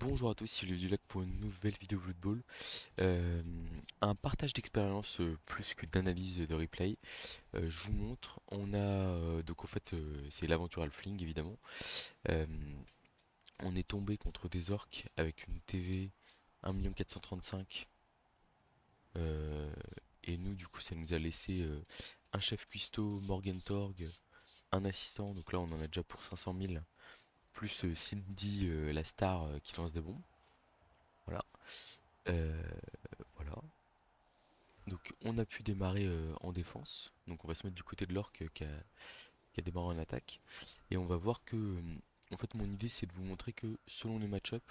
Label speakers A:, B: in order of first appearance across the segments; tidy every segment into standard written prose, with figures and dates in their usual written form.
A: Bonjour à tous, c'est le Dulac pour une nouvelle vidéo Blood Bowl. Euh, un partage d'expérience plus que d'analyse de replay. Je vous montre, on a donc en fait c'est l'aventure Halfling évidemment. Euh, on est tombé contre des orques avec une TV 1 435 000 et nous du coup ça nous a laissé un chef cuistot, Morgentorg, un assistant, donc là on en a déjà pour 500 000, plus Cindy la star qui lance des bombes. Voilà. Euh, voilà. Donc on a pu démarrer en défense. Donc on va se mettre du côté de l'orque qui a démarré en attaque. Et on va voir que en fait mon idée c'est de vous montrer que selon les match-up,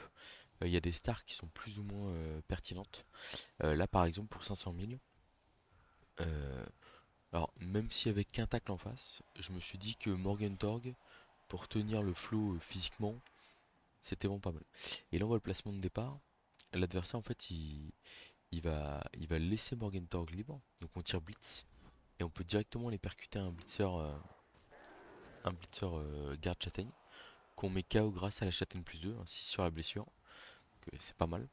A: il y a des stars qui sont plus ou moins pertinentes. Là par exemple pour 500 000, euh, alors même si avec qu'un tacle en face, je me suis dit que Morgentorg, pour tenir le flow physiquement, c'était vraiment pas mal. Et là on voit le placement de départ. L'adversaire en fait il va laisser Morgentorg libre. Donc on tire Blitz. Et on peut directement les percuter un blitzer garde châtaigne qu'on met KO grâce à la châtaigne plus 2, ainsi sur la blessure, donc c'est pas mal.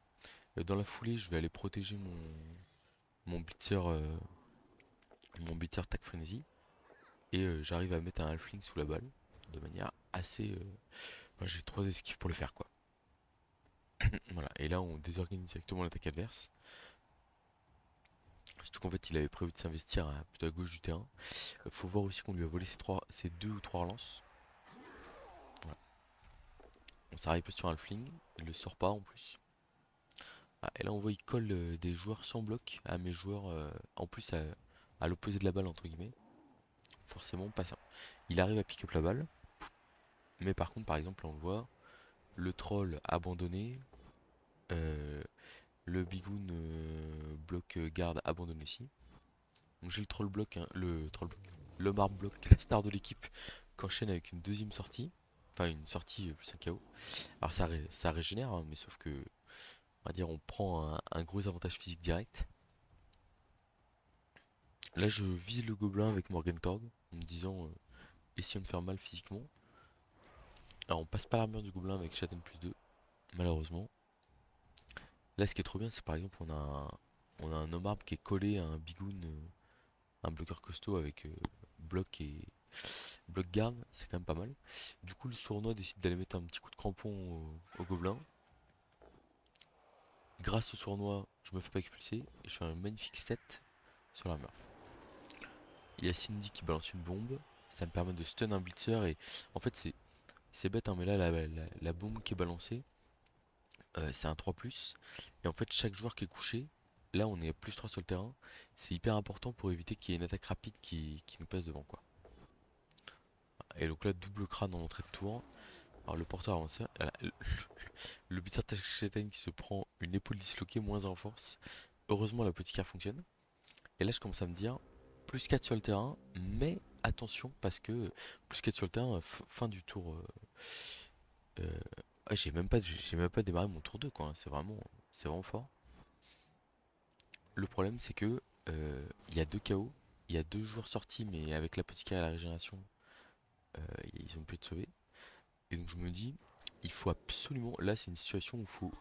A: Dans la foulée, je vais aller protéger mon blitzer, mon blitzer tac frénésie, et j'arrive à mettre un halfling sous la balle de manière assez. Enfin, j'ai 3 esquives pour le faire quoi. Voilà, et là on désorganise directement l'attaque adverse. Surtout qu'en fait il avait prévu de s'investir plutôt à gauche du terrain. Faut voir aussi qu'on lui a volé ses 2 ou 3 relances. Voilà. On s'arrive sur un halfling, il le sort pas en plus. Ah, et là on voit il colle des joueurs sans bloc à mes joueurs en plus à l'opposé de la balle entre guillemets. Forcément pas ça. Il arrive à pick up la balle, mais par contre par exemple on le voit, le troll abandonné, euh, le bigoon bloc garde abandonné ici. Donc j'ai le troll bloc, hein, le troll bloc, le marbre bloc, la star de l'équipe, qu'enchaîne avec une deuxième sortie. Enfin une sortie plus un KO. Alors ça régénère, hein, mais sauf que on va dire on prend un gros avantage physique direct. Là, je vise le gobelin avec Morgentorg en me disant essayons de faire mal physiquement. Alors, on passe pas l'armure du gobelin avec Châtaigne plus 2, malheureusement. Là, ce qui est trop bien, c'est par exemple, on a un homme arbre qui est collé à un bigoon, un bloqueur costaud avec bloc et bloc garde, c'est quand même pas mal. Du coup, le sournois décide d'aller mettre un petit coup de crampon au gobelin. Grâce au sournois, je me fais pas expulser et je fais un magnifique 7 sur l'armure. Il y a Cindy qui balance une bombe, ça me permet de stun un blitzer et en fait, c'est bête, hein, mais là, la bombe qui est balancée, c'est un 3+. Et en fait, chaque joueur qui est couché, là, on est à +3 sur le terrain. C'est hyper important pour éviter qu'il y ait une attaque rapide qui nous passe devant, quoi. Et donc là, double crâne en entrée de tour. Alors, le porteur avancé, le buteur Tacheten qui se prend une épaule disloquée, moins 1 en force. Heureusement, la petite carte fonctionne. Et là, je commence à me dire, +4 sur le terrain, mais attention, parce que +4 sur le terrain, fin du tour. Ouais, j'ai même pas démarré mon tour 2 quoi, hein. C'est vraiment fort. Le problème c'est que il y a 2 KO, il y a 2 joueurs sortis mais avec la petite carrière à la régénération, ils ont pu être sauvés. Et donc je me dis, il faut absolument, là c'est une situation où il faut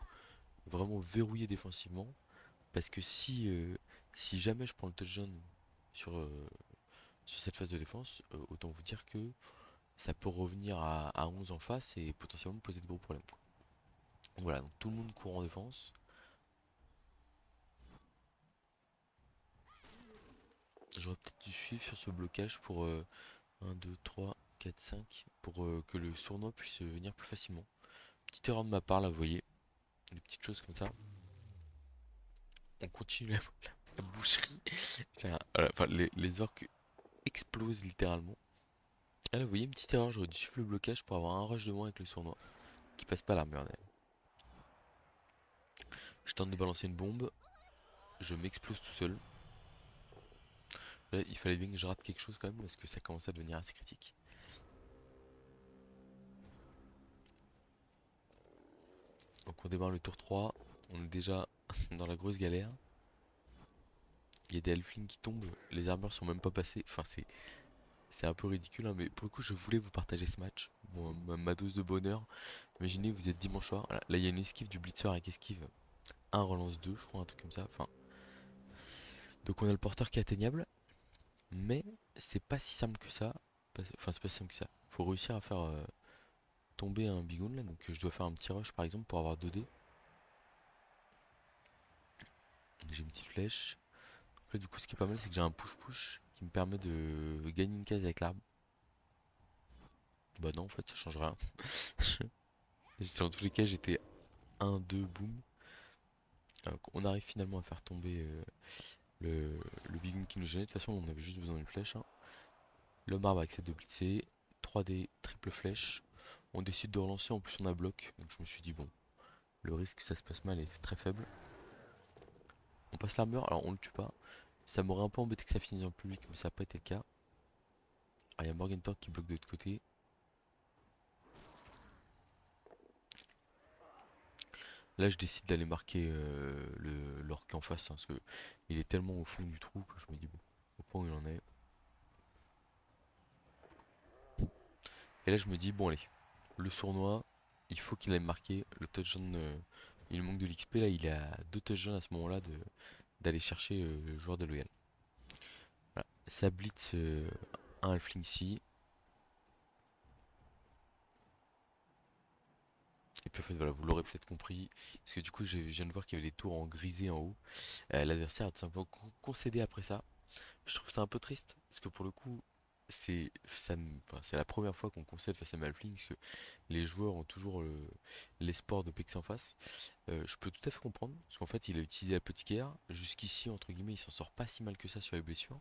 A: vraiment verrouiller défensivement parce que si jamais je prends le touchdown sur, euh, sur cette phase de défense, autant vous dire que ça peut revenir à 11 en face et potentiellement me poser de gros problèmes, quoi. Voilà, donc tout le monde court en défense. J'aurais peut-être dû suivre sur ce blocage pour 1, 2, 3, 4, 5 pour que le sournois puisse venir plus facilement. Petite erreur de ma part là, vous voyez, des petites choses comme ça. On continue la boucherie. Enfin, voilà, enfin, les orques explosent littéralement. Ah là, vous voyez, une petite erreur, j'aurais dû suivre le blocage pour avoir un rush de moins avec le sournois qui passe pas l'armure d'ailleurs. Je tente de balancer une bombe, je m'explose tout seul. Là, il fallait bien que je rate quelque chose quand même parce que ça commence à devenir assez critique. Donc on démarre le tour 3, on est déjà dans la grosse galère. Il y a des halflings qui tombent, les armures sont même pas passées. Enfin, c'est un peu ridicule, hein, mais pour le coup, je voulais vous partager ce match. ma dose de bonheur. Imaginez, vous êtes dimanche soir. Là, il y a une esquive du blitzer avec esquive un relance 2 je crois, un truc comme ça. Enfin, donc on a le porteur qui est atteignable, mais c'est pas si simple que ça. Enfin, c'est pas si simple que ça. Faut réussir à faire tomber un bigoun là. Donc je dois faire un petit rush par exemple pour avoir 2 dés. J'ai une petite flèche. Là, du coup, ce qui est pas mal, c'est que j'ai un push-push qui me permet de gagner une case avec l'arbre. Bah non, en fait, ça change rien. Dans tous les cas, j'étais 1-2, boum. On arrive finalement à faire tomber le bigoun qui nous gênait. De toute façon, on avait juste besoin d'une flèche, hein. Le marbre accepte de blitzer. 3D, triple flèche. On décide de relancer, en plus on a bloc. Donc je me suis dit, bon, le risque que ça se passe mal est très faible. On passe l'armure, alors on le tue pas. Ça m'aurait un peu embêté que ça finisse en public, mais ça n'a pas été le cas. Ah, il y a Morgenthau qui bloque de l'autre côté. Là, je décide d'aller marquer l'orc en face, hein, parce que il est tellement au fond du trou que je me dis, bon, au point où il en est. Et là, je me dis, bon, allez, le sournois, il faut qu'il aille marquer. Le touchdown, il manque de l'XP, là, il a 2 touchdowns à ce moment-là d'aller chercher le joueur de l'OL. Voilà. Ça blitz un halfling ici. Et puis en fait, voilà, vous l'aurez peut-être compris. Parce que du coup, je viens de voir qu'il y avait des tours en grisé en haut. L'adversaire a tout simplement concédé après ça. Je trouve ça un peu triste. Parce que pour le coup, enfin, c'est la première fois qu'on concède face à Malfling. Parce que les joueurs ont toujours l'espoir de pexer en face. Je peux tout à fait comprendre. Parce qu'en fait, il a utilisé la petite guerre. Jusqu'ici, entre guillemets, il s'en sort pas si mal que ça sur les blessures.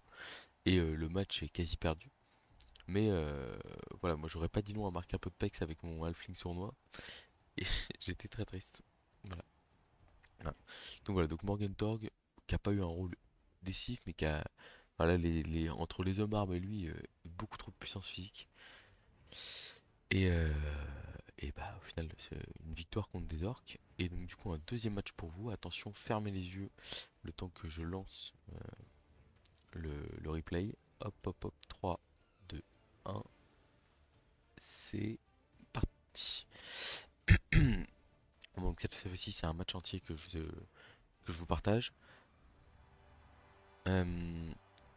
A: Et le match est quasi perdu. Mais voilà, moi j'aurais pas dit non à marquer un peu de pex avec mon halfling sournois. Et j'étais très triste. Voilà. Voilà. Donc voilà, donc Morgentorg, qui a pas eu un rôle décisif, mais qui a, voilà, entre les hommes arbres et lui, beaucoup trop de puissance physique. Et, euh, et bah au final, c'est une victoire contre des orques. Et donc du coup, un deuxième match pour vous. Attention, fermez les yeux le temps que je lance le replay. Hop, hop, hop, 3, 2, 1. C'est parti. Donc cette fois-ci, c'est un match entier que je vous partage. Euh,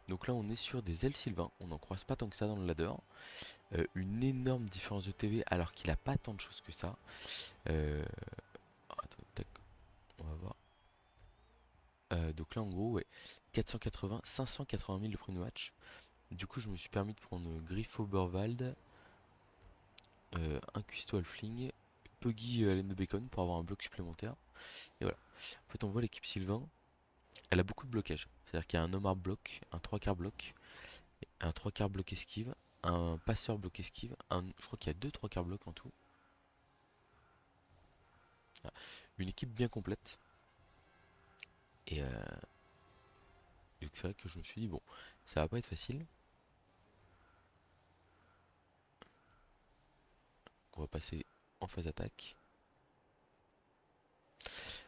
A: donc là, on est sur des ailes Sylvain. On n'en croise pas tant que ça dans le ladder. Une énorme différence de TV alors qu'il a pas tant de choses que ça. Euh, attends, tac, on va voir. Donc là, en gros, ouais, 480, 580 000 le premier match. Du coup, je me suis permis de prendre Griff Oberwald, un Cuisto Halfling, Puggy Laine de Bacon pour avoir un bloc supplémentaire. Et voilà. En fait, on voit l'équipe Sylvain, elle a beaucoup de blocages. C'est-à-dire qu'il y a un homard bloc, un 3 quarts bloc, un 3 quarts bloc esquive, un passeur bloc esquive, je crois qu'il y a 2 3 quarts bloc en tout. Voilà. Une équipe bien complète. Et c'est vrai que je me suis dit, bon, ça va pas être facile. On va passer en phase attaque.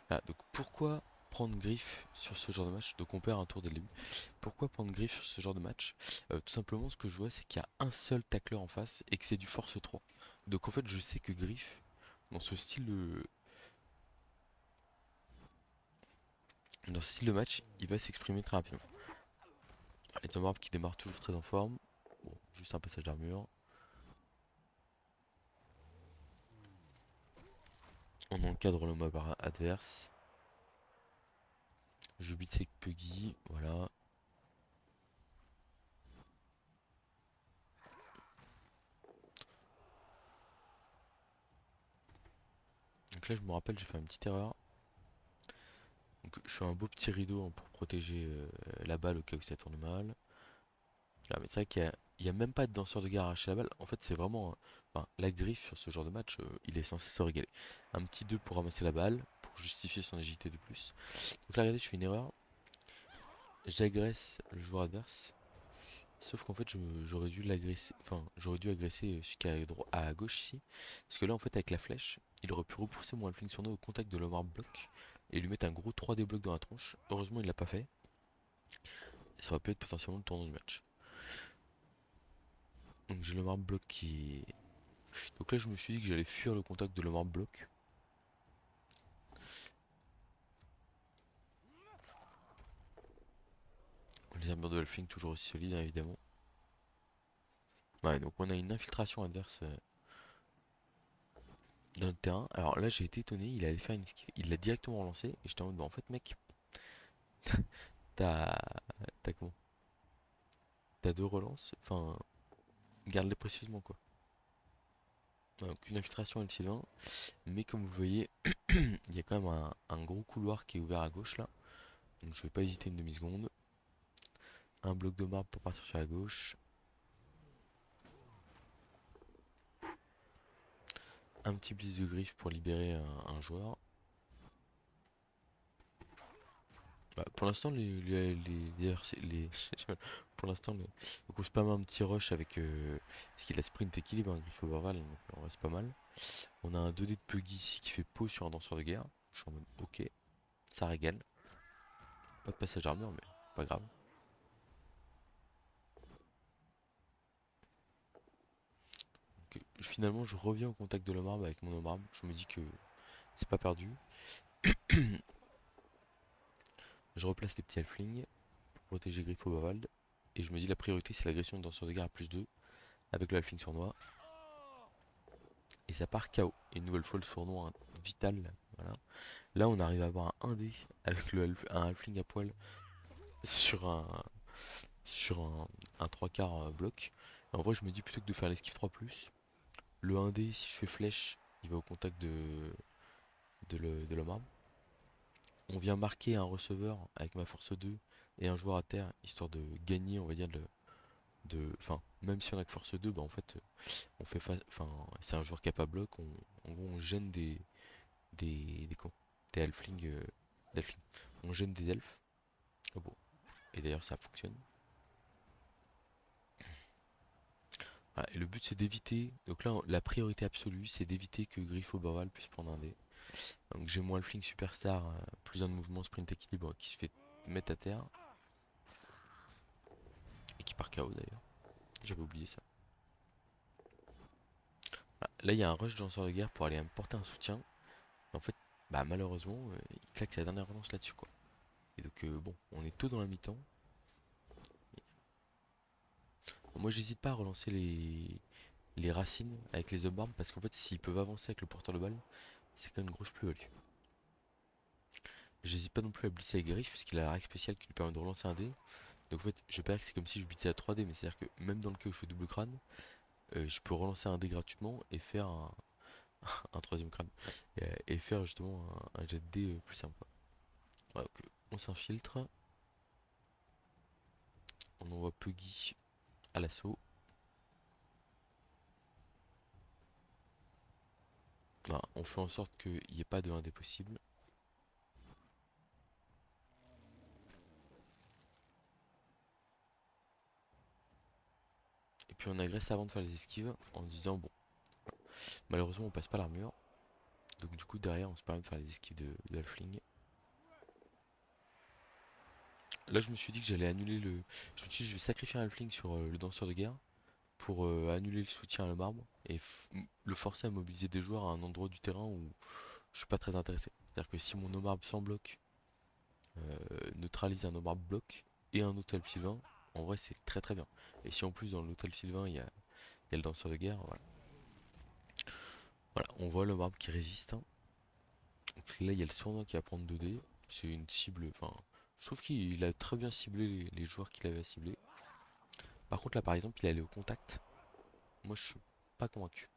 A: Ah, donc pourquoi prendre griffe sur ce genre de match? Donc on perd un tour dès le début. Pourquoi prendre griffe sur ce genre de match? Tout simplement, ce que je vois, c'est qu'il y a un seul tacleur en face et que c'est du force 3. Donc en fait, je sais que griffe, dans ce style de match, il va s'exprimer très rapidement. Les hommes qui démarrent toujours très en forme. Bon, juste un passage d'armure. On encadre le mob adverse. Je beat avec Puggy, voilà. Donc là, je me rappelle, j'ai fait une petite erreur. Donc je fais un beau petit rideau, hein, pour protéger la balle au cas où ça tourne mal. Là, mais c'est vrai qu'il y a même pas de danseur de gare à arracher la balle. En fait, c'est vraiment, enfin, la griffe sur ce genre de match, il est censé se régaler. Un petit 2 pour ramasser la balle, pour justifier son agilité de plus. Donc là, regardez, je fais une erreur. J'agresse le joueur adverse. Sauf qu'en fait, j'aurais dû l'agresser, enfin, j'aurais dû agresser celui qui est à gauche ici. Parce que là, en fait, avec la flèche, il aurait pu repousser mon halfling sur nous au contact de l'homard bloc et lui mettre un gros 3D bloc dans la tronche. Heureusement, il l'a pas fait. Et ça aurait pu être potentiellement le tournant du match. Donc j'ai le marbre bloc Donc là je me suis dit que j'allais fuir le contact de le marbre bloc. Les armures de Halfling toujours aussi solides hein, évidemment. Ouais, donc on a une infiltration adverse dans le terrain. Alors là j'ai été étonné, il allait faire une esquive, il l'a directement relancé et j'étais en mode bah en fait mec, t'as t'as comment? T'as deux relances, enfin garde-les précieusement quoi. Donc une infiltration L-Sylvain, mais comme vous voyez, il y a quand même un gros couloir qui est ouvert à gauche là. Donc je vais pas hésiter une demi-seconde. Un bloc de marbre pour partir sur la gauche. Un petit blitz de griffe pour libérer un joueur. Bah, pour l'instant, pour l'instant, donc on spam un petit rush avec parce qu'il a sprint équilibre, un griffe overval, donc on reste pas mal. On a un 2D de Puggy ici qui fait pause sur un danseur de guerre. Je suis en mode ok, ça régale. Pas de passage d'armure, mais pas grave. Donc, finalement, je reviens au contact de la marbre avec mon marbre. Je me dis que c'est pas perdu. Je replace les petits halflings pour protéger Griffo Bavald. Et je me dis la priorité c'est l'agression de danseur de guerre à +2 avec le halfling sournois. Et ça part KO. Et une nouvelle fois le sournois vital. Voilà. Là on arrive à avoir un 1D avec un halfling à poil sur un 3 quarts bloc. Et en vrai je me dis plutôt que de faire l'esquive 3+, le 1D si je fais flèche, il va au contact de l'homme arme. On vient marquer un receveur avec ma force 2 et un joueur à terre, histoire de gagner, on va dire, enfin, même si on a que force 2, bah en fait, on fait enfin, c'est un joueur qui a pas bloc, en gros, on gêne quoi, des halflings, on gêne des elfes. Oh bon. Et d'ailleurs, ça fonctionne. Voilà, et le but, c'est d'éviter, donc là, la priorité absolue, c'est d'éviter que Griffo Barval puisse prendre un dé. Donc j'ai mon halfling superstar, plus un de mouvement sprint équilibre qui se fait mettre à terre et qui part KO d'ailleurs. J'avais oublié ça. Ah, là, il y a un rush danseur de guerre pour aller me porter un soutien. En fait, bah malheureusement, il claque sa dernière relance là-dessus quoi. Et donc bon, on est tôt dans la mi-temps. Moi, j'hésite pas à relancer les racines avec les hommes parce qu'en fait, s'ils peuvent avancer avec le porteur de balle, c'est quand même une grosse plus-value. J'hésite pas non plus à blitzer avec Griff parce qu'il a la règle spéciale qui lui permet de relancer un dé. Donc en fait, je parie que c'est comme si je blitzer à 3D, mais c'est-à-dire que même dans le cas où je fais double crâne, je peux relancer un dé gratuitement et faire un troisième crâne. Et faire justement un jet de dé plus simple, quoi. Voilà, donc, on s'infiltre, on envoie Puggy à l'assaut. Voilà, on fait en sorte qu'il n'y ait pas de 1D possible. Et puis on agresse avant de faire les esquives en disant bon, malheureusement on passe pas l'armure. Donc du coup derrière on se permet de faire les esquives de Halfling. Là je me suis dit que j'allais annuler le. Je me suis dit je vais sacrifier un Halfling sur le danseur de guerre pour annuler le soutien à le marbre et le forcer à mobiliser des joueurs à un endroit du terrain où je suis pas très intéressé. C'est-à-dire que si mon homme arbre sans bloc neutralise un homme arbre bloc et un hôtel sylvain, en vrai c'est très très bien. Et si en plus dans l'hôtel sylvain il y a le danseur de guerre, voilà. Voilà, on voit le marbre qui résiste, hein. Donc là, il y a le sournois qui va prendre 2D. C'est une cible. Enfin, je trouve qu'il a très bien ciblé les joueurs qu'il avait à cibler. Par contre, là, par exemple, il est allé au contact. Moi, je suis pas convaincu.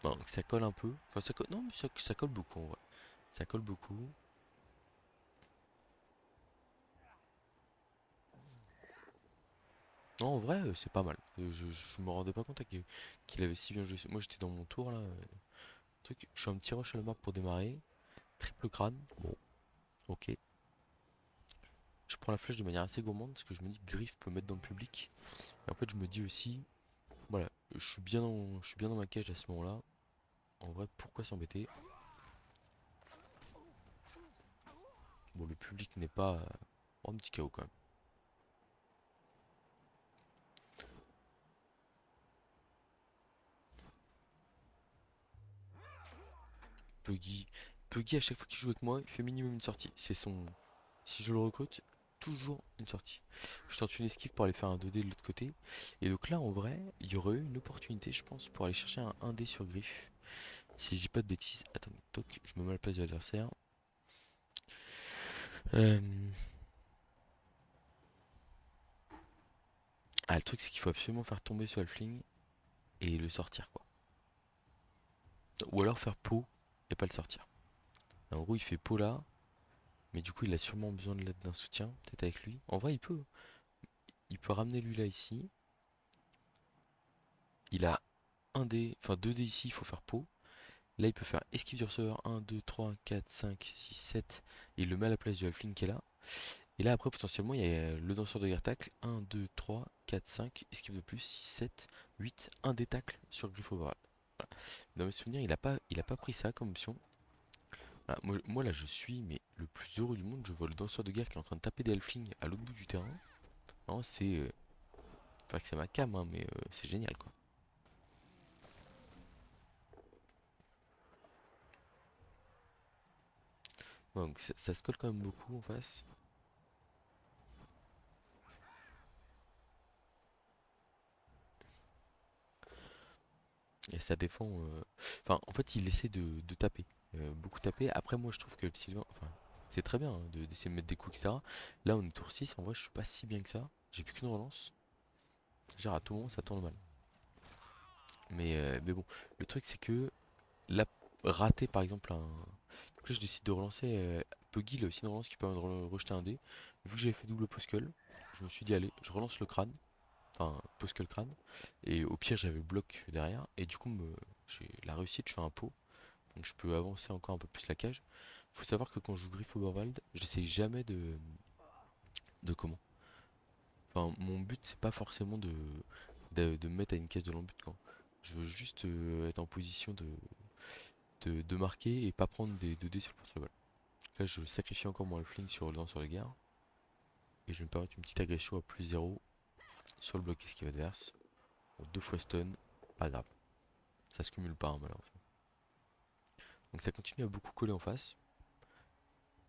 A: Non, donc ça colle un peu. Enfin, ça colle. Non, mais ça colle beaucoup en vrai. Ça colle beaucoup. Non, en vrai, c'est pas mal. Je me rendais pas compte qu'il avait si bien joué. Moi, j'étais dans mon tour là. Truc, je suis un petit rush à la map pour démarrer. Triple crâne. Bon, ok. Je prends la flèche de manière assez gourmande parce que je me dis que Griff peut mettre dans le public. Et en fait, je me dis aussi, voilà, je suis bien dans ma cage à ce moment-là. En vrai, pourquoi s'embêter? Bon, le public n'est pas. Oh, un petit chaos quand même. Puggy. Puggy, à chaque fois qu'il joue avec moi, il fait minimum une sortie. C'est son. Si je le recrute, toujours une sortie. Je tente une esquive pour aller faire un 2D de l'autre côté. Et donc là, en vrai, il y aurait eu une opportunité, je pense, pour aller chercher un 1D sur griffe. Si je dis pas de bêtises. Attends, toc, je me mets à la place de l'adversaire. Euh, Ah, le truc, c'est qu'il faut absolument faire tomber ce halfling et le sortir, quoi. Ou alors faire peau et pas le sortir. En gros, il fait peau là, mais du coup, il a sûrement besoin de l'aide d'un soutien, peut-être avec lui. En vrai, il peut. Il peut ramener lui là ici. Il a un dé, enfin 2 dés ici, il faut faire peau. Là, il peut faire esquive du receveur 1, 2, 3, 4, 5, 6, 7. Et il le met à la place du halfling qui est là. Et là, après, potentiellement, il y a le danseur de guerre tacle. 1, 2, 3, 4, 5. Esquive de plus, 6, 7, 8. Un dé tacle sur Griff Overall. Voilà. Dans mes souvenirs, il a pas pris ça comme option. Voilà, moi, là, je suis mais le plus heureux du monde. Je vois le danseur de guerre qui est en train de taper des halflings à l'autre bout du terrain. Non, c'est. Enfin, que c'est ma cam, hein, mais c'est génial, quoi. Ouais, donc ça se colle quand même beaucoup en face. Et ça défend. Enfin, en fait, il essaie de taper. Beaucoup taper. Après, moi, je trouve que le Sylvain. Enfin, c'est très bien hein, d'essayer de mettre des coups, etc. Là, on est tour 6. En vrai, je suis pas si bien que ça. J'ai plus qu'une relance. Genre, à tout moment, ça tourne mal. Mais bon, le truc, c'est que là, rater par exemple un. Donc là, je décide de relancer. Puggy, il a aussi une relance qui permet de rejeter un dé. Vu que j'avais fait double poskel, je me suis dit, allez, je relance le crâne. Enfin, poskel crâne. Et au pire, j'avais le bloc derrière. Et du coup, j'ai la réussite, je fais un pot. Donc je peux avancer encore un peu plus la cage. Faut savoir que quand je joue Griff Oberwald, j'essaye jamais de comment. Enfin, mon but c'est pas forcément de me mettre à une case de l'embut quand. Je veux juste être en position de marquer et pas prendre des 2D sur le porte-balle. Là, je sacrifie encore mon halfling sur le dans sur le gars et je vais me permettre une petite agression à plus 0 sur le bloc esquive adverse. Bon, deux fois stun, pas grave. Ça se cumule pas hein, malheureusement. Donc ça continue à beaucoup coller en face.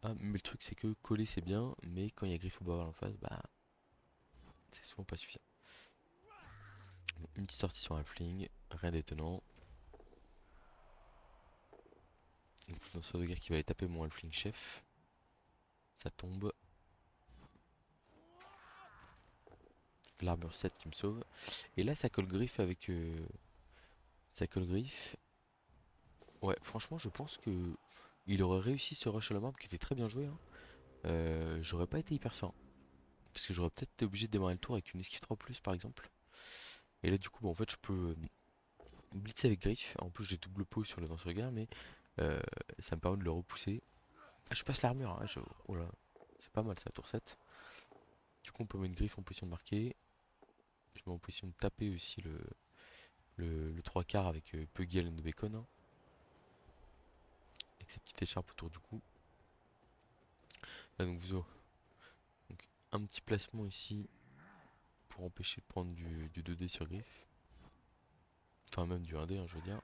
A: Ah, mais le truc c'est que coller c'est bien, mais quand il y a Griff Oberwald en face, bah c'est souvent pas suffisant. Une petite sortie sur un fling, rien d'étonnant. Donc dans ce de guerre qui va aller taper mon halfling chef. Ça tombe. L'armure 7 qui me sauve. Et là ça colle griffe avec. Ça colle griffe. Ouais, franchement je pense que il aurait réussi ce rush à la marbre qui était très bien joué, hein. J'aurais pas été hyper serein. Parce que j'aurais peut-être été obligé de démarrer le tour avec une esquive 3 par exemple. Et là du coup bah, en fait je peux blitzer avec griffe. En plus j'ai double pot sur le danseur de guerre mais euh, ça me permet de le repousser. Ah, je passe l'armure, hein, oh là, c'est pas mal ça, tour 7. Du coup, on peut mettre une griffe en position de marquer. Je mets en position de taper aussi le 3 quarts avec Puggy Allen de Bacon, hein, avec sa petite écharpe autour du cou. Là, donc, vous aurez donc, un petit placement ici pour empêcher de prendre du 2D sur griffe. Enfin, même du 1D, hein, je veux dire.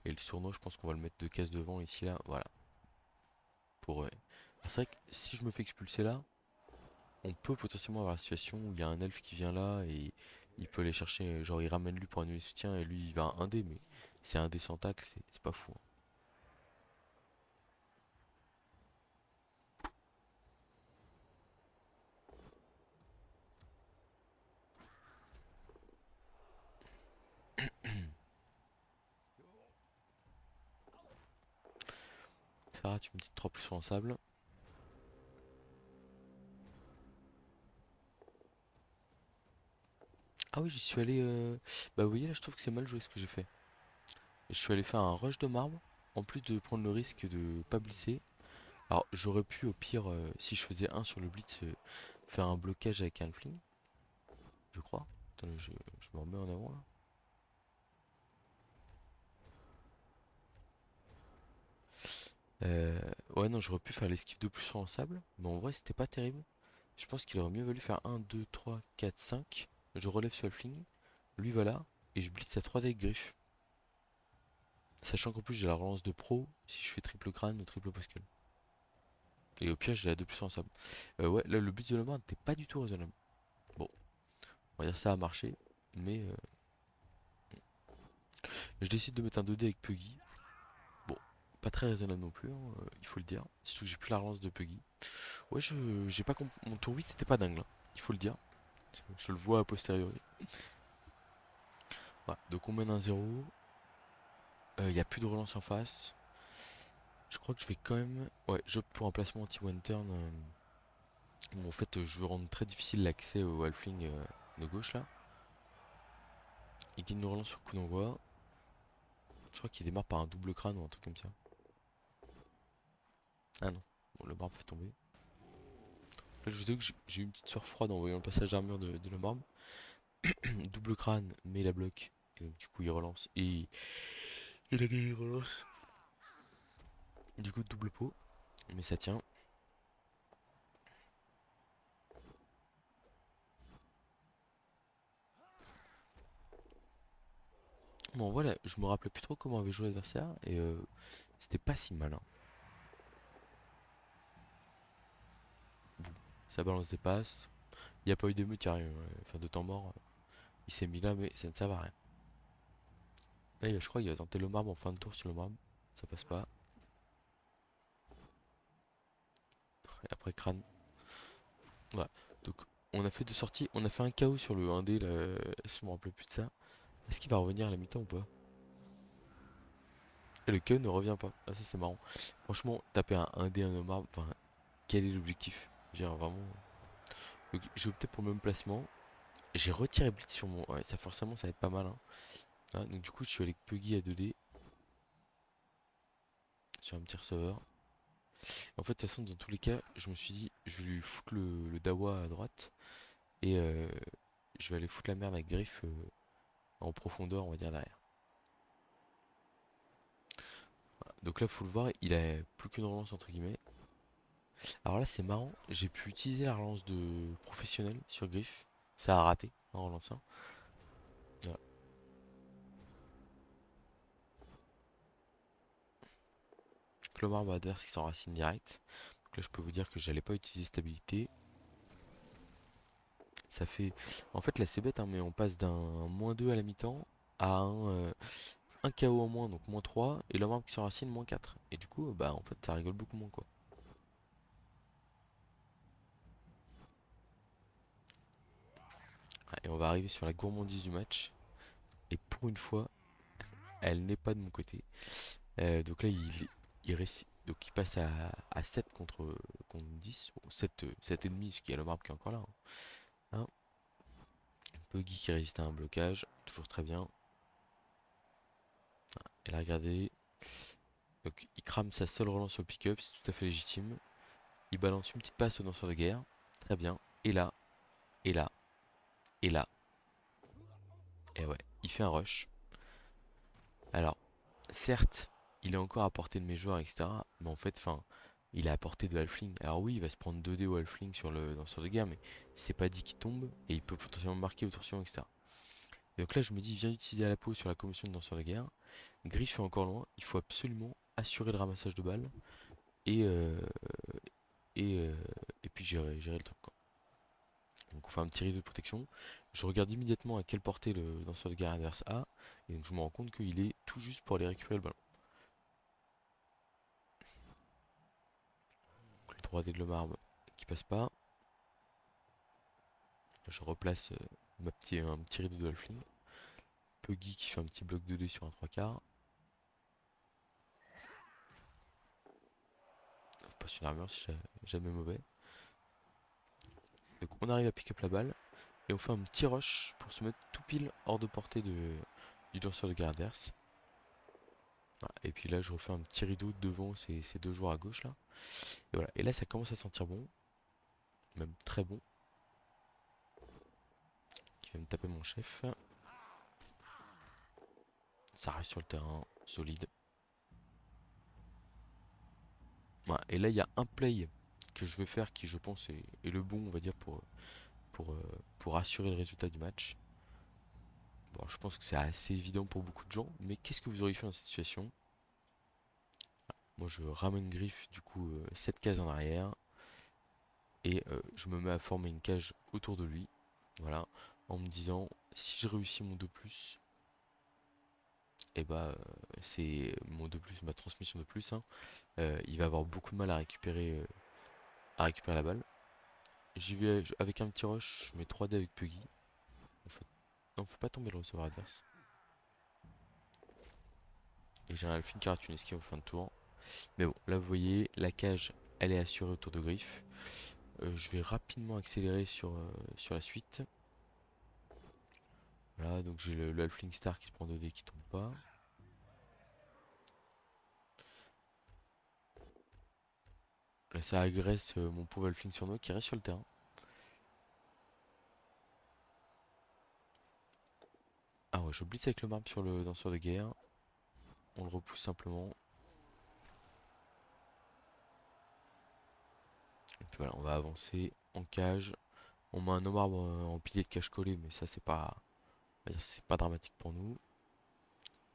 A: Et le sournois, je pense qu'on va le mettre 2 cases devant ici, là. Voilà. Pour, c'est vrai que si je me fais expulser là, on peut potentiellement avoir la situation où il y a un elfe qui vient là et il peut aller chercher, genre il ramène lui pour annuler le soutien et lui il va un dé, mais c'est un dé sans tacle, c'est pas fou, hein. Ça rate une petite 3 plus sur un sable. Ah oui, j'y suis allé. Bah, vous voyez, là, je trouve que c'est mal joué ce que j'ai fait. Je suis allé faire un rush de marbre, en plus de prendre le risque de pas blitzer. Alors, j'aurais pu, au pire, si je faisais un sur le blitz, faire un blocage avec un fling, je crois. Attendez, je me remets en avant là. Euh, ouais, non, j'aurais pu faire l'esquive de plus sur un sable, mais en vrai, c'était pas terrible. Je pense qu'il aurait mieux valu faire un 2 3 4 5. Je relève sur le fling, lui voilà, et je blitz à 3 avec griffe. Sachant qu'en plus j'ai la relance de pro si je fais triple crâne ou triple Pascal. Et au pire j'ai la 2 plus ensemble. Ouais, là le but de Lamar n'était pas du tout raisonnable. Bon, on va dire ça a marché, mais je décide de mettre un 2D avec Puggy. Bon, pas très raisonnable non plus, hein, il faut le dire. Surtout que j'ai plus la relance de Puggy. Ouais, j'ai pas mon tour 8 était pas dingue là, il faut le dire. Je le vois a posteriori. Voilà, donc on mène un 0. Il n'y a plus de relance en face. Je crois que je vais quand même. Ouais, j'opte pour un placement anti-one turn. Où en fait, je veux rendre très difficile l'accès au halfling de gauche là. Il gagne une relance sur coup d'envoi. Je crois qu'il démarre par un double crâne ou un truc comme ça. Ah non, bon, le marbre fait tomber. Là, je vous dis que j'ai eu une petite sueur froide en voyant le passage d'armure de le marbre. Double crâne, mais il la bloque. Et donc, du coup, il relance. Et il a gagné une relance. Du coup, double pot. Mais ça tient. Bon, voilà, je me rappelais plus trop comment avait joué l'adversaire. Et c'était pas si malin. Bon, sa balance dépasse. Il n'y a pas eu d'émeute, il n'y a rien. Enfin, de temps mort. Il s'est mis là, mais ça ne sert à rien. Là, je crois qu'il va tenter le marbre en fin de tour sur le marbre. Ça passe pas. Et après, crâne. Voilà. Donc, on a fait deux sorties. On a fait un KO sur le 1D. Là, je me rappelle plus de ça. Est-ce qu'il va revenir à la mi-temps ou pas? Et le KO ne revient pas. Ah, ça, c'est marrant. Franchement, taper un 1D, un marbre. Enfin, quel est l'objectif? Je veux dire, vraiment. Donc, j'ai opté pour le même placement. J'ai retiré Blitz sur mon. Ouais, ça, forcément, ça va être pas mal, hein. Ah, donc, du coup, je suis avec Puggy à 2D. Sur un petit receveur. En fait, de toute façon, dans tous les cas, je me suis dit, je vais lui foutre le Dawa à droite et je vais aller foutre la merde avec Griff en profondeur, on va dire derrière. Voilà. Donc là, faut le voir, il a plus qu'une relance entre guillemets. Alors là, c'est marrant, j'ai pu utiliser la relance de professionnel sur Griff. Ça a raté en relançant. Voilà. Clomar adverse qui s'enracine direct. Donc là, je peux vous dire que j'allais pas utiliser stabilité. Ça fait. En fait, là, c'est bête, hein, mais on passe d'un -2 à la mi-temps à un KO en moins, donc -3, et le membre qui s'enracine -4. Et du coup, bah en fait, ça rigole beaucoup moins quoi. Ouais, et on va arriver sur la gourmandise du match. Et pour une fois, elle n'est pas de mon côté. Donc là, donc il passe à 7 contre 10. Bon, 7 ennemis, ce qui est le marbre qui est encore là, hein. Hein. Puggy qui résiste à un blocage, toujours très bien. Et là, regardez. Donc il crame sa seule relance sur le pick-up, c'est tout à fait légitime. Il balance une petite passe au danseur de guerre. Très bien. Et là, et là, et là. Et ouais, il fait un rush. Alors, certes, il est encore à portée de mes joueurs, etc. Mais en fait, enfin, il est à portée de Halfling. Alors oui, il va se prendre 2D au Halfling sur le danseur de guerre, mais c'est pas dit qu'il tombe et il peut potentiellement marquer au torsion, etc. Et donc là, je me dis, il vient d'utiliser à la peau sur la commotion de danseur de guerre. Griff est encore loin. Il faut absolument assurer le ramassage de balles et, euh, et, euh, et puis gérer le truc, quoi. Donc on fait un petit rideau de protection. Je regarde immédiatement à quelle portée le danseur de guerre adverse a. Et donc je me rends compte qu'il est tout juste pour aller récupérer le ballon. Donc le 3D de le marbre qui passe pas. Je replace un petit rideau de halfling. Puggy qui fait un petit bloc 2D sur un 3 quarts. Pas sur l'armure si jamais mauvais. Donc on arrive à pick up la balle. Et on fait un petit rush pour se mettre tout pile hors de portée du danseur de guerre adverse. Voilà. Et puis là je refais un petit rideau devant ces deux joueurs à gauche là. Et voilà. Et là ça commence à sentir bon. Même très bon. Qui va me taper mon chef. Ça reste sur le terrain, solide. Voilà. Et là il y a un play que je veux faire qui je pense est le bon on va dire pour assurer le résultat du match. Bon, je pense que c'est assez évident pour beaucoup de gens, mais qu'est-ce que vous auriez fait dans cette situation? Moi, je ramène Griff, du coup, 7 cases en arrière, et je me mets à former une cage autour de lui, voilà, en me disant, si je réussis mon 2+, et bah, c'est mon 2+, ma transmission de plus, hein, il va avoir beaucoup de mal à récupérer la balle. J'y vais avec un petit rush, je mets 3D avec Puggy. En fait, non, faut pas tomber le receveur adverse. Et j'ai un Alfin qui rate une esquive en fin de tour. Mais bon, là vous voyez, la cage, elle est assurée autour de Griff. Je vais rapidement accélérer sur la suite. Voilà, donc j'ai le Halfling Star qui se prend 2D qui tombe pas. Là ça agresse mon pauvre Halfling sur nous qui reste sur le terrain. Ah ouais, je blitz avec le marbre sur le danseur de guerre. On le repousse simplement. Et puis voilà, on va avancer en cage. On met un homme arbre en pilier de cage collé, mais ça c'est pas dramatique pour nous.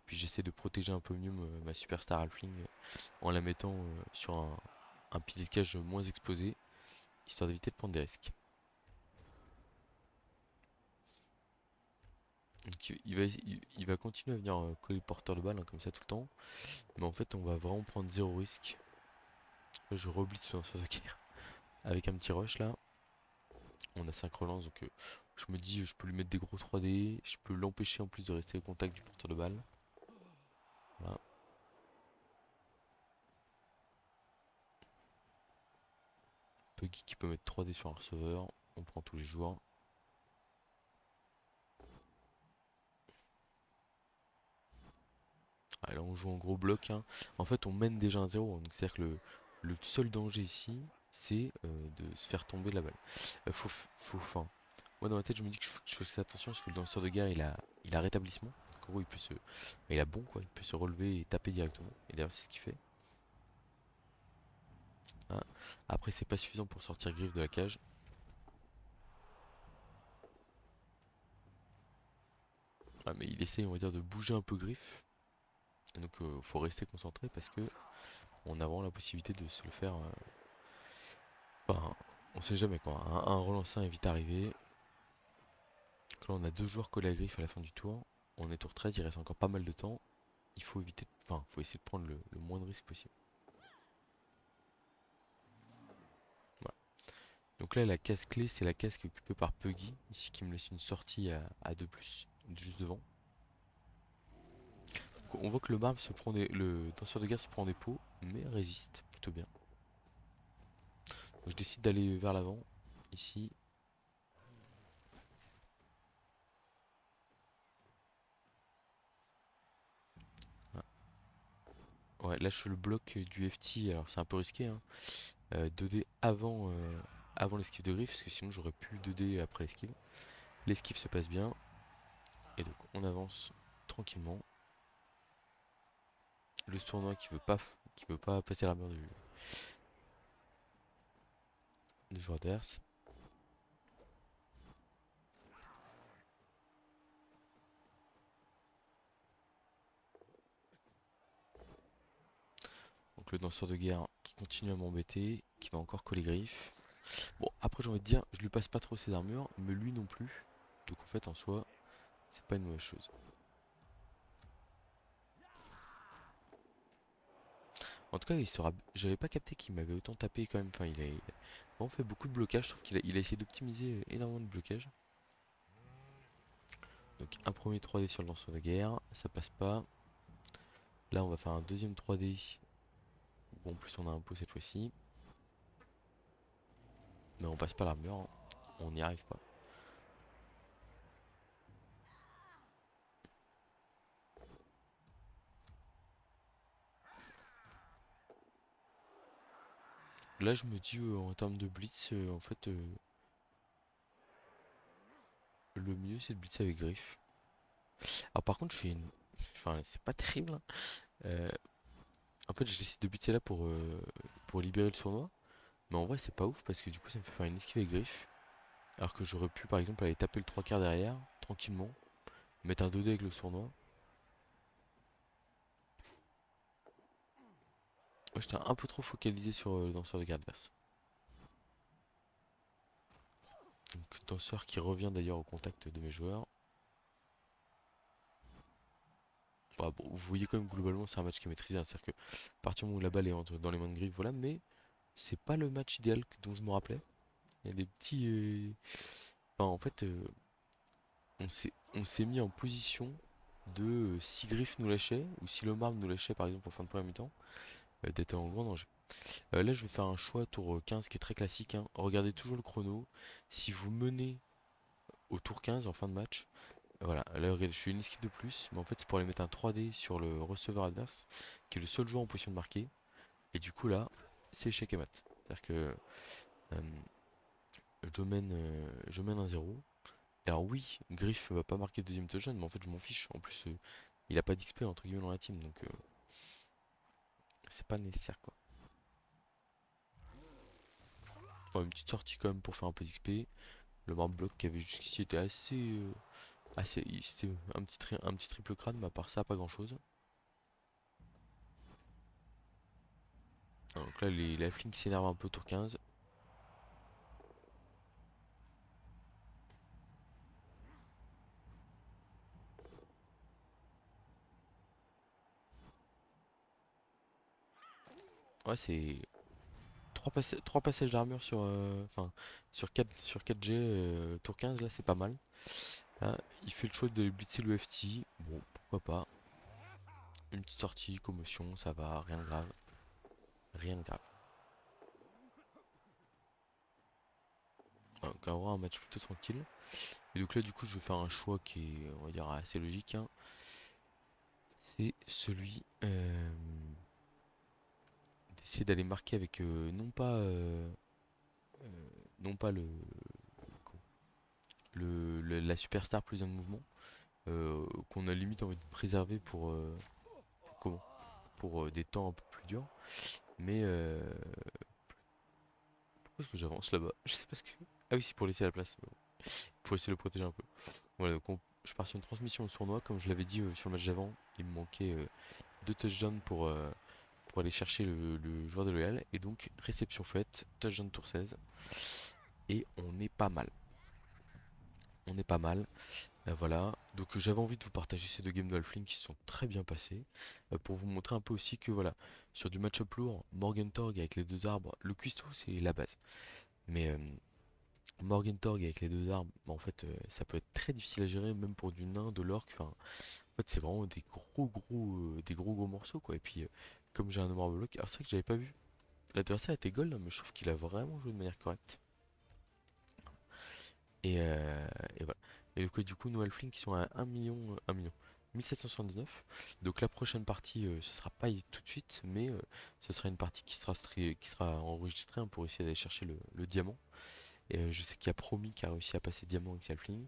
A: Puis j'essaie de protéger un peu mieux ma superstar Halfling en la mettant sur un pilier de cage moins exposé, histoire d'éviter de prendre des risques. Donc il va continuer à venir coller le porteur de balle hein, comme ça tout le temps. Mais en fait on va vraiment prendre zéro risque. Là, je reblitz sur ce guerre avec un petit rush là. On a 5 relances donc je me dis je peux lui mettre des gros 3D. Je peux l'empêcher en plus de rester au contact du porteur de balle. Voilà. Puggy qui peut mettre 3D sur un receveur. On prend tous les joueurs. Ah, là on joue en gros bloc hein. En fait on mène déjà un 0 hein. Donc c'est à dire que le seul danger ici c'est de se faire tomber la balle. Enfin, moi dans ma tête je me dis que je fais attention parce que le danseur de guerre il a rétablissement. Donc, en gros il peut se. Il a bon quoi, il peut se relever et taper directement. Et d'ailleurs c'est ce qu'il fait. Hein. Après c'est pas suffisant pour sortir Griff de la cage. Ah, mais il essaye on va dire de bouger un peu Griff. Et donc faut rester concentré parce que on a vraiment la possibilité de se le faire. Enfin, on sait jamais quoi. Un relancin est vite arrivé. Donc là on a deux joueurs collés à Griff à la fin du tour. On est tour 13, il reste encore pas mal de temps. Il faut éviter, enfin, faut essayer de prendre le moins de risques possible. Voilà. Donc là, la case clé, c'est la case qui est occupée par Puggy, ici qui me laisse une sortie à 2+, juste devant. Donc, on voit que le marbre se prend le danseur de guerre se prend des pots, mais résiste plutôt bien. Donc je décide d'aller vers l'avant, ici. Voilà. Ouais, là je fais le bloc du FT, alors c'est un peu risqué, hein. 2D avant l'esquive de griffe, parce que sinon j'aurais pu 2D après l'esquive. L'esquive se passe bien, et donc on avance tranquillement. Le tournoi qui veut pas passer l'armure du joueur adverse. Donc le danseur de guerre qui continue à m'embêter, qui va encore coller griffe. Bon, après j'ai envie de dire, je lui passe pas trop ses armures, mais lui non plus. Donc en fait en soi, c'est pas une mauvaise chose. En tout cas, j'avais pas capté qu'il m'avait autant tapé quand même. Enfin, il a vraiment fait beaucoup de blocage. Je trouve il a essayé d'optimiser énormément de blocage. Donc un premier 3D sur le lanceur de guerre, ça passe pas. Là, on va faire un deuxième 3D. Bon, en plus on a un pot cette fois-ci. Mais on passe pas l'armure, hein. On n'y arrive pas. Là, je me dis en termes de blitz, en fait, le mieux c'est de blitzer avec griffe. Alors par contre, je fais une. Enfin, c'est pas terrible, hein. Euh, En fait, je décide de blitzer là pour libérer le sournois. Mais en vrai, c'est pas ouf parce que du coup, ça me fait faire une esquive avec griffe. Alors que j'aurais pu par exemple aller taper le 3 quarts derrière, tranquillement. mettre un 2D avec le sournois. Moi j'étais un peu trop focalisé sur le danseur de garde adverse. Donc danseur qui revient d'ailleurs au contact de mes joueurs. Bah, bon, vous voyez quand même globalement c'est un match qui est maîtrisé, hein. C'est-à-dire que à partir du moment où la balle est dans les mains de Griff, voilà, mais c'est pas le match idéal dont je me rappelais. Il y a des petits. Enfin, en fait, on s'est mis en position de si Griff nous lâchait, ou si le marbre nous lâchait par exemple en fin de première mi-temps, d'être en grand danger. Là, je vais faire un choix tour 15 qui est très classique, hein. Regardez toujours le chrono. Si vous menez au tour 15 en fin de match, voilà, là regardez, je suis une esquive de plus, mais en fait c'est pour aller mettre un 3D sur le receveur adverse, qui est le seul joueur en position de marquer. Et du coup là, c'est échec et mat. C'est-à-dire que euh, je mène 1-0. Alors oui, Griff va pas marquer deuxième touchdown, mais en fait je m'en fiche. En plus, il a pas d'XP entre guillemets dans la team, donc c'est pas nécessaire quoi. Bon, une petite sortie quand même pour faire un peu d'XP. Le marque bloc qui avait jusqu'ici était c'était un petit triple crâne, mais à part ça, pas grand chose. Donc là, la flic s'énerve un peu tour 15. Ouais, c'est trois passages d'armure sur, enfin, sur 4G tour 15, là, c'est pas mal. Là, il fait le choix de blitzer le FT. Bon, pourquoi pas. Une petite sortie, commotion, ça va, rien de grave. Rien de grave. Donc, on va avoir un match plutôt tranquille. Et donc là, du coup, je vais faire un choix qui est, on va dire, assez logique, hein. C'est celui d'essayer d'aller marquer avec non pas la superstar plus un mouvement, qu'on a limite envie de préserver pour comment? Pour des temps un peu plus durs. Mais pourquoi est-ce que j'avance là-bas? Je sais pas ce que. Ah oui, c'est pour laisser la place. Pour essayer de le protéger un peu. Voilà, donc je pars sur une transmission au sournois. Comme je l'avais dit sur le match d'avant, il me manquait deux touchdowns pour aller chercher le joueur de Loyal. Et donc, réception faite, touchdown tour 16. Et on est pas mal. On est pas mal. Voilà, donc j'avais envie de vous partager ces deux games de Halfling qui se sont très bien passés, pour vous montrer un peu aussi que voilà, sur du match-up lourd, Morgentorg avec les deux arbres, le cuistot c'est la base, mais Morgentorg avec les deux arbres, bah, en fait ça peut être très difficile à gérer même pour du nain, de l'orc, enfin en fait c'est vraiment des gros morceaux quoi, et puis comme j'ai un arbre bloc, alors c'est vrai que j'avais pas vu, l'adversaire était gold, hein, mais je trouve qu'il a vraiment joué de manière correcte. Et voilà. Et du coup, nos Halflings qui sont à 1 million 1779. Donc la prochaine partie, ce sera pas tout de suite, mais ce sera une partie qui sera enregistrée, hein, pour essayer d'aller chercher le diamant. Et je sais qu'il y a Promis qui a réussi à passer diamant avec ses Halflings.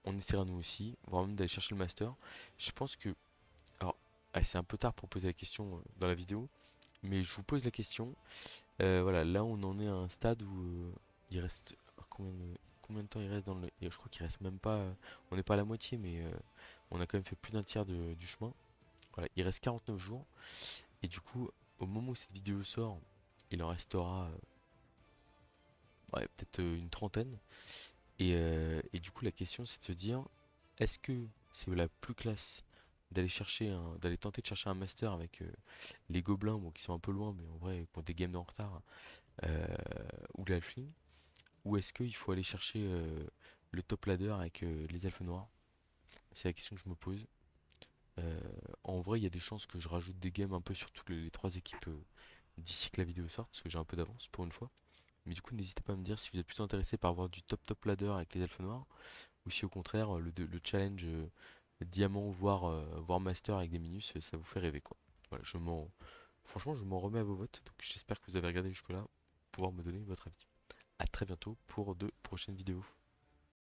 A: On essaiera nous aussi, voire même d'aller chercher le master. Je pense que... Alors, c'est un peu tard pour poser la question dans la vidéo, mais je vous pose la question. Voilà, là on en est à un stade où il reste combien de temps il reste dans le... et je crois qu'il reste même pas... on n'est pas à la moitié, mais on a quand même fait plus d'un tiers du chemin. Voilà, il reste 49 jours. Et du coup, au moment où cette vidéo sort, il en restera ouais, peut-être une trentaine. Et du coup, la question c'est de se dire, est-ce que c'est la plus classe d'aller tenter de chercher un master avec les gobelins, bon, qui sont un peu loin, mais en vrai, qui ont des games en retard, euh, ou les halflings, ou est-ce qu'il faut aller chercher le top ladder avec les elfes noirs? C'est la question que je me pose. Euh, En vrai, il y a des chances que je rajoute des games un peu sur toutes les trois équipes d'ici que la vidéo sorte, parce que j'ai un peu d'avance pour une fois. Mais du coup, n'hésitez pas à me dire si vous êtes plutôt intéressé par avoir du top ladder avec les elfes noirs, ou si au contraire, le challenge diamant, voire master avec des minus, ça vous fait rêver quoi. Voilà, franchement, je m'en remets à vos votes, donc j'espère que vous avez regardé jusque-là pour pouvoir me donner votre avis. A très bientôt pour de prochaines vidéos.